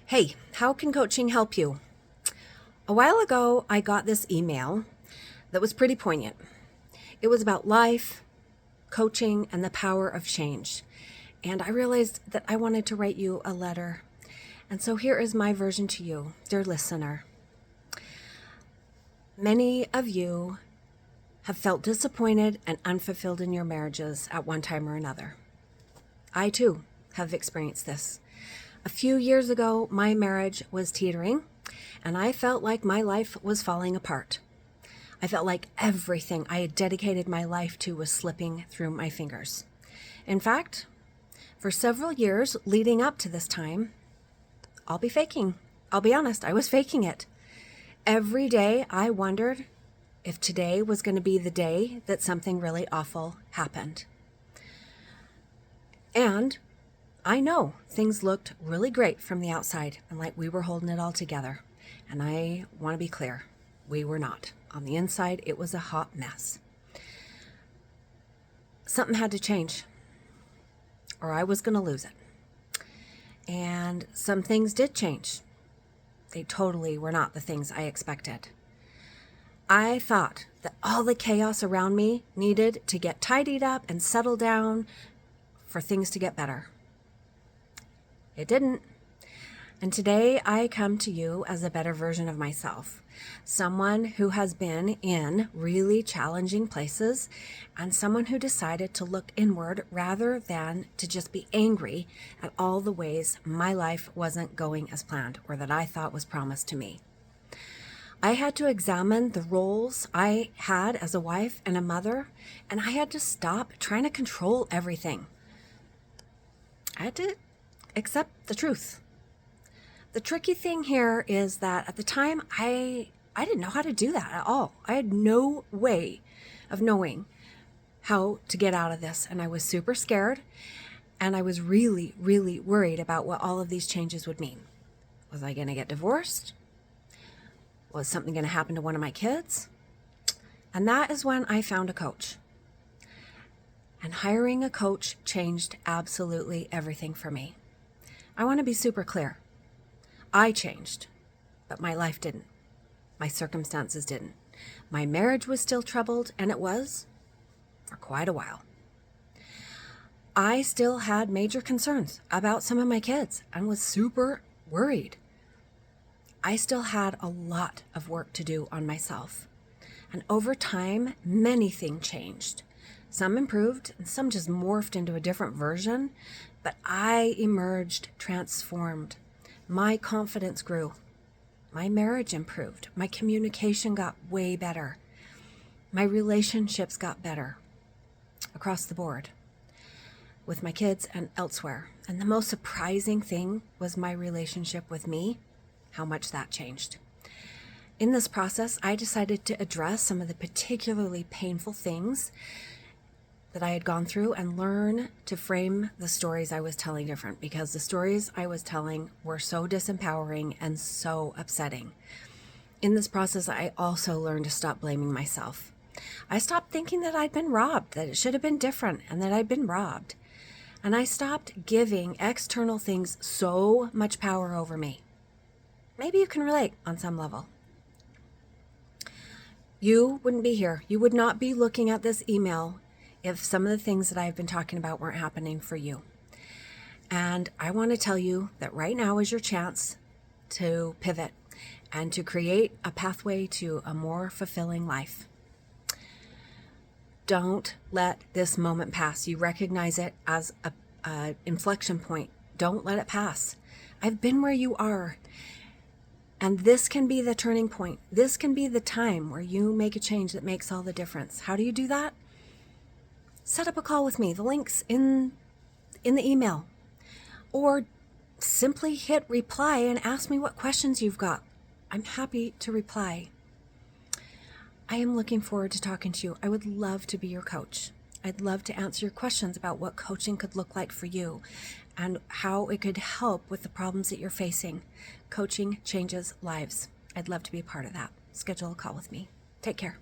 Hey, how can coaching help you? A while ago, I got this email that was pretty poignant. It was about life, coaching, and the power of change. And I realized that I wanted to write you a letter. And so here is my version to you, dear listener. Many of you have felt disappointed and unfulfilled in your marriages at one time or another. I too have experienced this. A few years ago, my marriage was teetering, and I felt like my life was falling apart. I felt like everything I had dedicated my life to was slipping through my fingers. In fact, for several years leading up to this time, I'll be honest, I was faking it. Every day I wondered if today was going to be the day that something really awful happened. And I know things looked really great from the outside and like we were holding it all together. And I want to be clear, we were not. On the inside, it was a hot mess. Something had to change, or I was going to lose it. And some things did change. They totally were not the things I expected. I thought that all the chaos around me needed to get tidied up and settle down for things to get better. It didn't. And today I come to you as a better version of myself. Someone who has been in really challenging places and someone who decided to look inward rather than to just be angry at all the ways my life wasn't going as planned or that I thought was promised to me. I had to examine the roles I had as a wife and a mother, and I had to stop trying to control everything. I had to accept the truth. The tricky thing here is that at the time, I didn't know how to do that at all. I had no way of knowing how to get out of this. And I was super scared. And I was really, really worried about what all of these changes would mean. Was I going to get divorced? Was something going to happen to one of my kids? And that is when I found a coach. And hiring a coach changed absolutely everything for me. I want to be super clear. I changed, but my life didn't. My circumstances didn't. My marriage was still troubled, and it was for quite a while. I still had major concerns about some of my kids and was super worried. I still had a lot of work to do on myself. And over time, many things changed. Some improved and some just morphed into a different version, but I emerged transformed. My confidence grew. My marriage improved. My communication got way better. My relationships got better across the board with my kids and elsewhere. And the most surprising thing was my relationship with me, how much that changed. In this process, I decided to address some of the particularly painful things that I had gone through and learn to frame the stories I was telling different, because the stories I was telling were so disempowering and so upsetting. In this process, I also learned to stop blaming myself. I stopped thinking that I'd been robbed, that it should have been different, and that I'd been robbed. And I stopped giving external things so much power over me. Maybe you can relate on some level. You wouldn't be here. You would not be looking at this email if some of the things that I've been talking about weren't happening for you. And I want to tell you that right now is your chance to pivot and to create a pathway to a more fulfilling life. Don't let this moment pass. You recognize it as a inflection point. Don't let it pass. I've been where you are. And this can be the turning point. This can be the time where you make a change that makes all the difference. How do you do that? Set up a call with me. The link's in the email. Or simply hit reply and ask me what questions you've got. I'm happy to reply. I am looking forward to talking to you. I would love to be your coach. I'd love to answer your questions about what coaching could look like for you and how it could help with the problems that you're facing. Coaching changes lives. I'd love to be a part of that. Schedule a call with me. Take care.